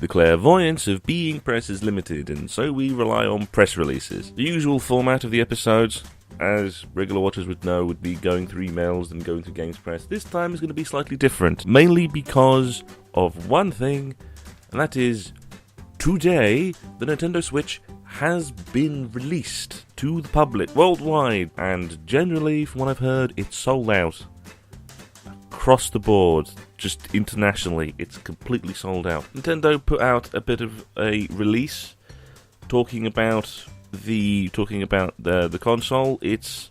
The clairvoyance of being press is limited, and so we rely on press releases. The usual format of the episodes, as regular watchers would know, would be going through emails and going through games press. This time is going to be slightly different, mainly because of one thing, and that is, today, the Nintendo Switch has been released to the public worldwide, and generally, from what I've heard, it's sold out. Across the board, just internationally, it's completely sold out. Nintendo put out a bit of a release talking about the console. It's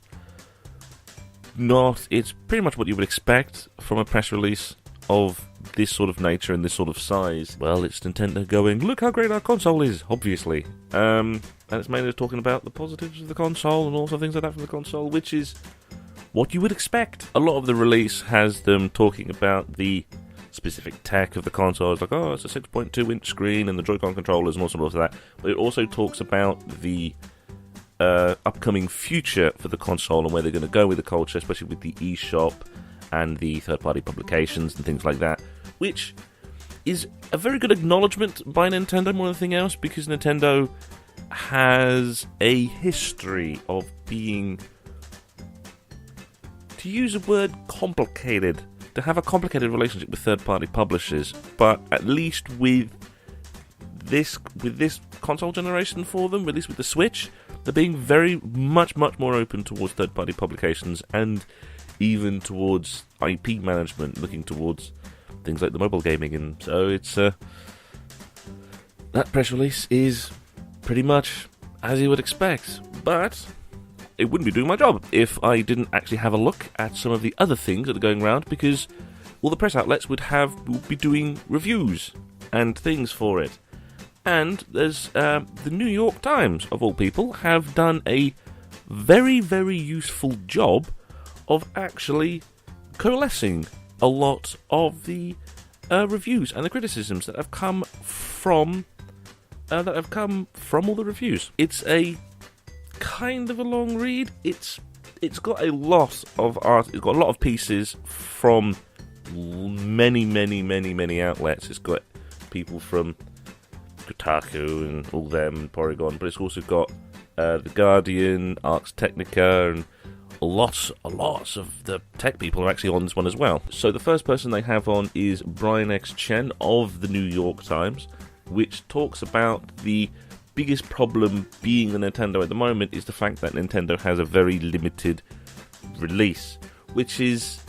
pretty much what you would expect from a press release of this sort of nature and this sort of size. Well, it's Nintendo going, look how great our console is, obviously. And it's mainly talking about the positives of the console and also things like that from the console, which is what you would expect. A lot of the release has them talking about the specific tech of the console. It's like, oh, it's a 6.2-inch screen and the Joy-Con controllers and all sorts of that. But it also talks about the upcoming future for the console and where they're going to go with the culture, especially with the eShop and the third-party publications and things like that, which is a very good acknowledgement by Nintendo more than anything else, because Nintendo has a history of being, to use a word, complicated, to have a complicated relationship with third-party publishers, but at least with this console generation for them, at least with the Switch, they're being very much more open towards third-party publications and even towards IP management, looking towards things like the mobile gaming, and so it's that press release is pretty much as you would expect, but it wouldn't be doing my job if I didn't actually have a look at some of the other things that are going around, because all the press outlets would be doing reviews and things for it. And there's the New York Times, of all people, have done a very, very useful job of actually coalescing a lot of the reviews and the criticisms that have come from all the reviews. It's a kind of a long read. It's got a lot of art. It's got a lot of pieces from many outlets. It's got people from Kotaku and all them and Porygon, but it's also got The Guardian, Ars Technica, and lots of the tech people are actually on this one as well. So the first person they have on is Brian X. Chen of the New York Times, which talks about the biggest problem being the Nintendo at the moment is the fact that Nintendo has a very limited release, which is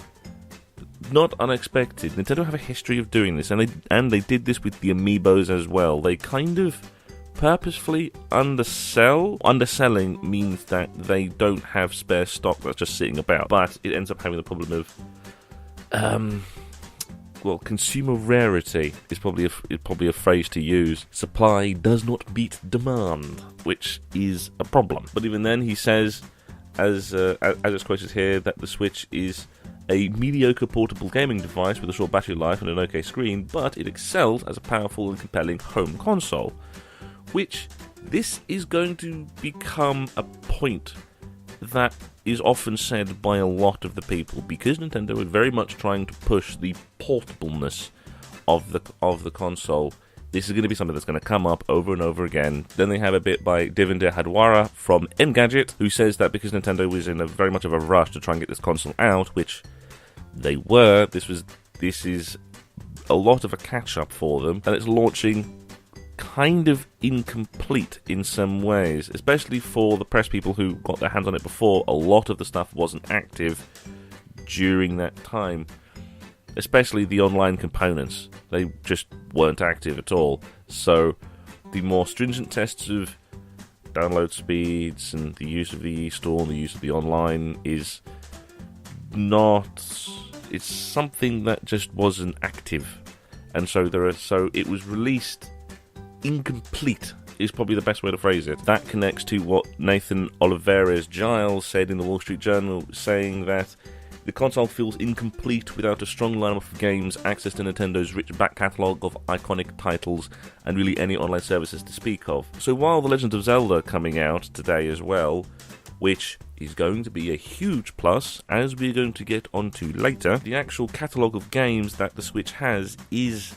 not unexpected. Nintendo have a history of doing this, and they did this with the Amiibos as well. They kind of purposefully undersell. Underselling means that they don't have spare stock that's just sitting about, but it ends up having the problem of consumer rarity is probably a phrase to use. Supply does not beat demand, which is a problem. But even then, he says, as it's quoted here, that the Switch is a mediocre portable gaming device with a short battery life and an okay screen, but it excels as a powerful and compelling home console. Which, this is going to become a point that is often said by a lot of the people, because Nintendo are very much trying to push the portableness of the console. This is going to be something that's going to come up over and over again. Then they have a bit by Devinder Hadwara from Engadget, who says that because Nintendo was in a very much of a rush to try and get this console out, which they were, this is a lot of a catch-up for them, and it's launching kind of incomplete in some ways, especially for the press people who got their hands on it before. A lot of the stuff wasn't active during that time, especially the online components. They just weren't active at all. So the more stringent tests of download speeds and the use of the eStore and the use of the online is not... it's something that just wasn't active. And so it was released incomplete is probably the best way to phrase it. That connects to what Nathan Olivares-Giles said in the Wall Street Journal, saying that the console feels incomplete without a strong lineup of games, access to Nintendo's rich back catalogue of iconic titles, and really any online services to speak of. So while The Legend of Zelda coming out today as well, which is going to be a huge plus, as we're going to get onto later, the actual catalogue of games that the Switch has is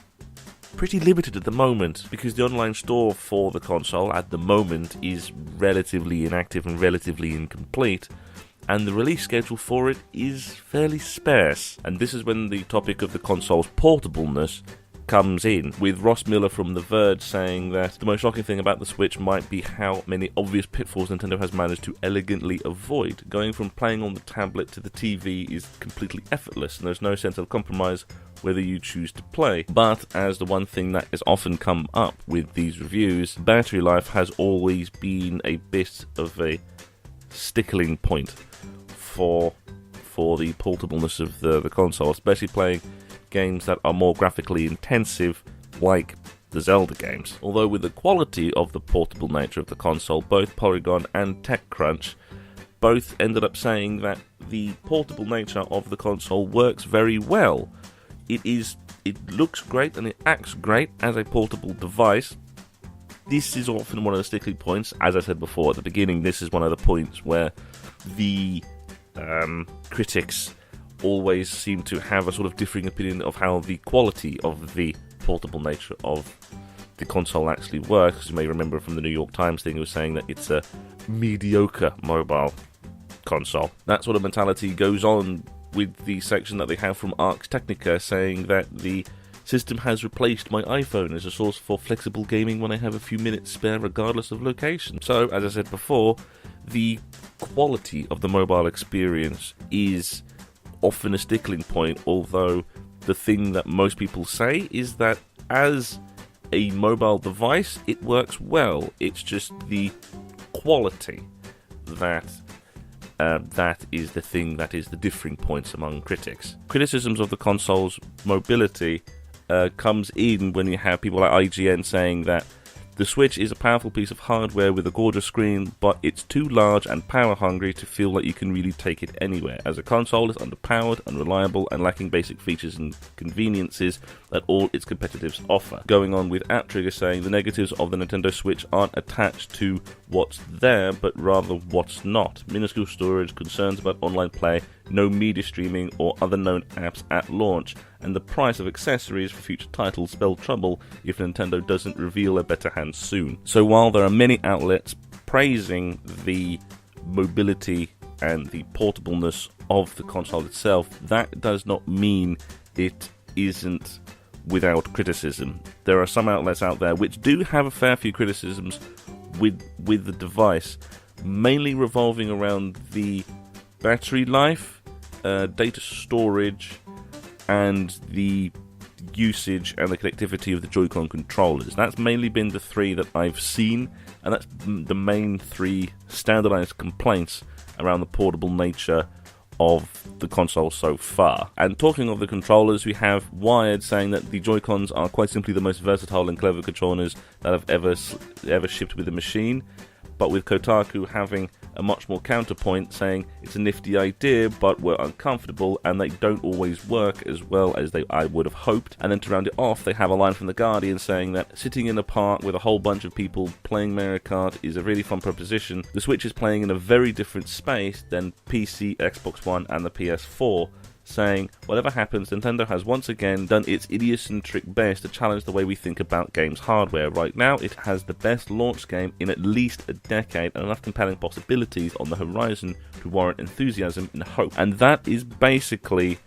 pretty limited at the moment, because the online store for the console at the moment is relatively inactive and relatively incomplete, and the release schedule for it is fairly sparse. And this is when the topic of the console's portableness comes in, with Ross Miller from The Verge saying that the most shocking thing about the Switch might be how many obvious pitfalls Nintendo has managed to elegantly avoid. Going from playing on the tablet to the TV is completely effortless, and there's no sense of compromise whether you choose to play. But as the one thing that has often come up with these reviews, battery life has always been a bit of a stickling point for the portableness of the console, especially playing games that are more graphically intensive, like the Zelda games. Although with the quality of the portable nature of the console, both Polygon and TechCrunch both ended up saying that the portable nature of the console works very well. It looks great and it acts great as a portable device. This is often one of the stickling points. As I said before at the beginning, this is one of the points where the critics always seem to have a sort of differing opinion of how the quality of the portable nature of the console actually works. You may remember from the New York Times thing, it was saying that it's a mediocre mobile console. That sort of mentality goes on with the section that they have from Arx Technica saying that the system has replaced my iPhone as a source for flexible gaming when I have a few minutes spare regardless of location. So, as I said before, the quality of the mobile experience is often a stickling point, although the thing that most people say is that as a mobile device it works well. It's just the quality that is the thing that is the differing points among critics. Criticisms of the console's mobility comes in when you have people like IGN saying that the Switch is a powerful piece of hardware with a gorgeous screen, but it's too large and power-hungry to feel like you can really take it anywhere. As a console, it's underpowered, unreliable, and lacking basic features and conveniences that all its competitors offer. Going on with AppTrigger saying the negatives of the Nintendo Switch aren't attached to what's there, but rather what's not. Minuscule storage, concerns about online play, no media streaming or other known apps at launch, and the price of accessories for future titles spell trouble if Nintendo doesn't reveal a better hand soon. So while there are many outlets praising the mobility and the portableness of the console itself, that does not mean it isn't without criticism. There are some outlets out there which do have a fair few criticisms with the device, mainly revolving around the battery life, data storage, and the usage and the connectivity of the Joy-Con controllers. That's mainly been the three that I've seen, and that's the main three standardized complaints around the portable nature of the console so far. And talking of the controllers, we have Wired saying that the Joy-Cons are quite simply the most versatile and clever controllers that have ever shipped with the machine, but with Kotaku having a much more counterpoint saying it's a nifty idea but we're uncomfortable and they don't always work as well as I would have hoped. And then to round it off, they have a line from The Guardian saying that sitting in a park with a whole bunch of people playing Mario Kart is a really fun proposition. The Switch is playing in a very different space than PC, Xbox One and the PS4, saying, whatever happens, Nintendo has once again done its idiosyncratic best to challenge the way we think about games hardware. Right now, it has the best launch game in at least a decade and enough compelling possibilities on the horizon to warrant enthusiasm and hope. And that is basically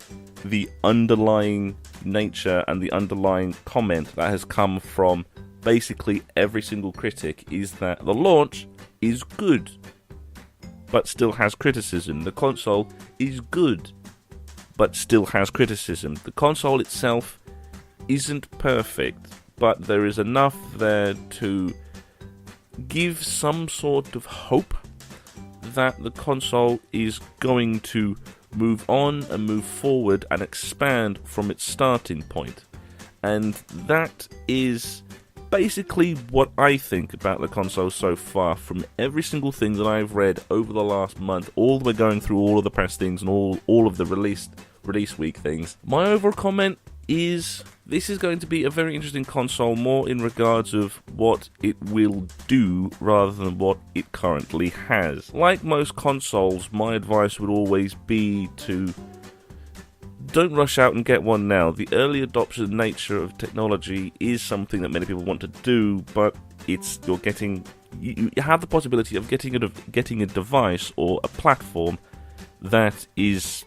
the underlying nature and the underlying comment that has come from basically every single critic, is that the launch is good, but still has criticism. The console is good, but still has criticism. The console itself isn't perfect, but there is enough there to give some sort of hope that the console is going to move on and move forward and expand from its starting point. And that is basically what I think about the console so far, from every single thing that I've read over the last month, all the way going through all of the press things and all of the release week things. My overall comment is this is going to be a very interesting console, more in regards of what it will do rather than what it currently has. Like most consoles, my advice would always be to don't rush out and get one now. The early adoption nature of technology is something that many people want to do, but you have the possibility of getting a device or a platform that is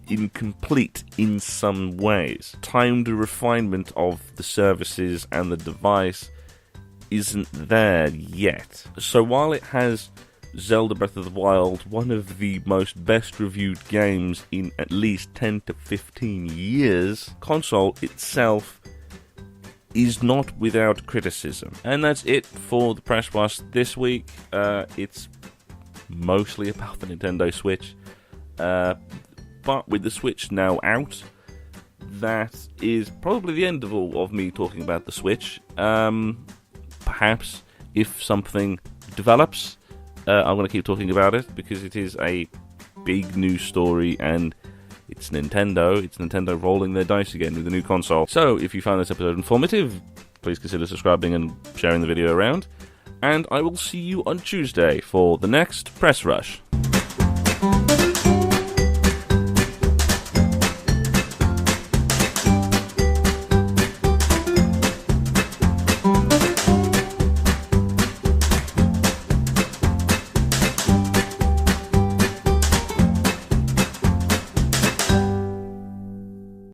incomplete in some ways. Timed refinement of the services and the device isn't there yet. So while it has Zelda Breath of the Wild, one of the most best reviewed games in at least 10 to 15 years, console itself is not without criticism. And that's it for the Press Bus this week. It's mostly about the Nintendo Switch. But with the Switch now out, that is probably the end of me talking about the Switch. Perhaps if something develops, I'm going to keep talking about it, because it is a big news story, and it's Nintendo. It's Nintendo rolling their dice again with the new console. So if you found this episode informative, please consider subscribing and sharing the video around. And I will see you on Tuesday for the next Press Rush.